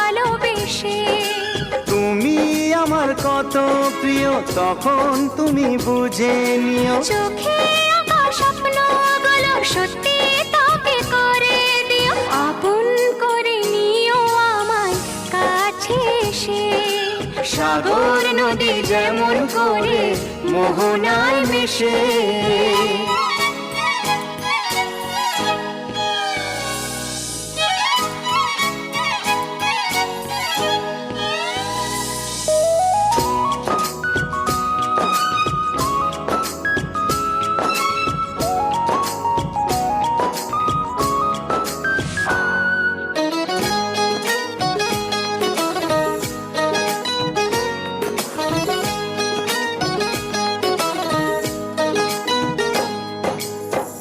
ভালোবেসে। তুমি আমার কত প্রিয় তখন তুমি বুঝে নিও। চোখে আঁকা স্বপ্নগুলো সত্যি তোকে করে দিও। আপন করে নিও আমায় কাছে এসে। সাগর নদী যেমন করে মোহনায় মিশে।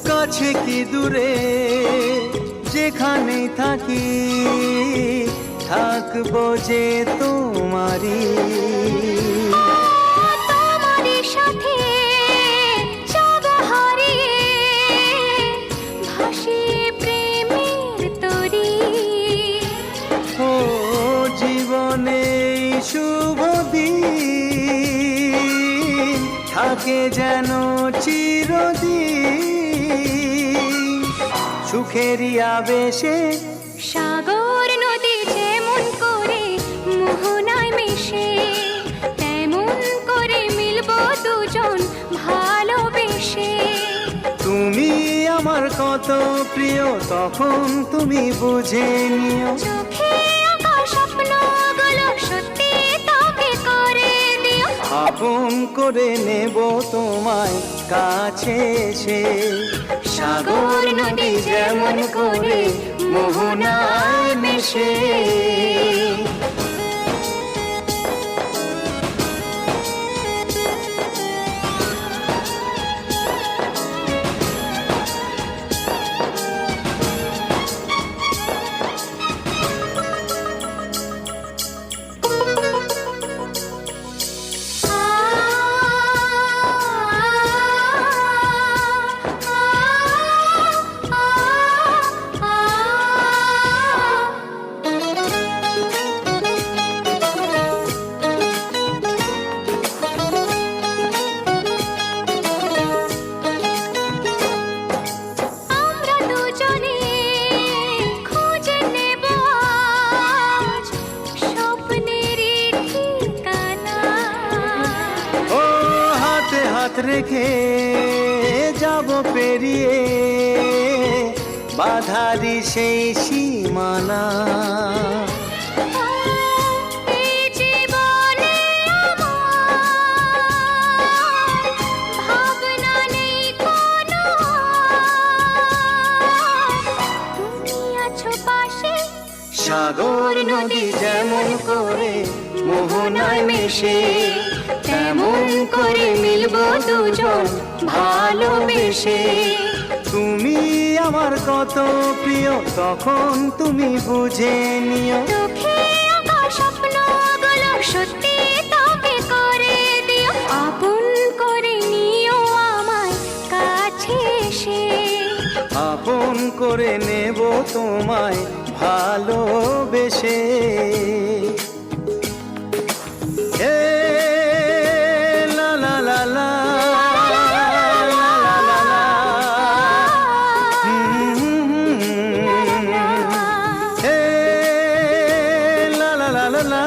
কাছে কি দূরে যেখানেই থাকি থাকবো যে তোমারি। তোমারই সাথে যাব হারিয়ে ভাসিয়ে প্রেমের তরী। ও জীবনে শুভ দিন থাকে যেন চিরদিন সুখেরই আবেশে। সাগর নদী যেমন করে মোহনায় মিশে তেমন করে মিলবো দুজন ভালোবেসে। তুমি আমার কত প্রিয় তখন তুমি বুঝে নিও। চোখে আঁকা স্বপ্নগুলো সত্যি তোকে করে দিও। আপন করে নেব তোমায় কাছে এসে। সাগর নদী যেমন করে মোহনায় মিশে। আমরা দুজনে খুঁজে নেব আজ স্বপ্নেরই ঠিকানা। ও হাতে হাত রেখে যাব পেরিয়ে বাধারি সেই সীমানা। এই জীবনে আমার ভাবনা নেই কোনো। তুমি আছো পাশে। সাগর নদী যেমন করে মোহনায় মিশে তেমন করে মিলবো দুজন ভালোবেসে। তুমি আমার কত প্রিয় তখন তুমি বুঝে নিও। চোখে আঁকা স্বপ্নগুলো সত্যি তোকে করে দিও। আপন করে নিও আমায় কাছে এসে। আপন করে নেব তোমায় ভালোবেসে। হে লা লা লা লা লা লা লা লা। হে লা লা লা লা লা।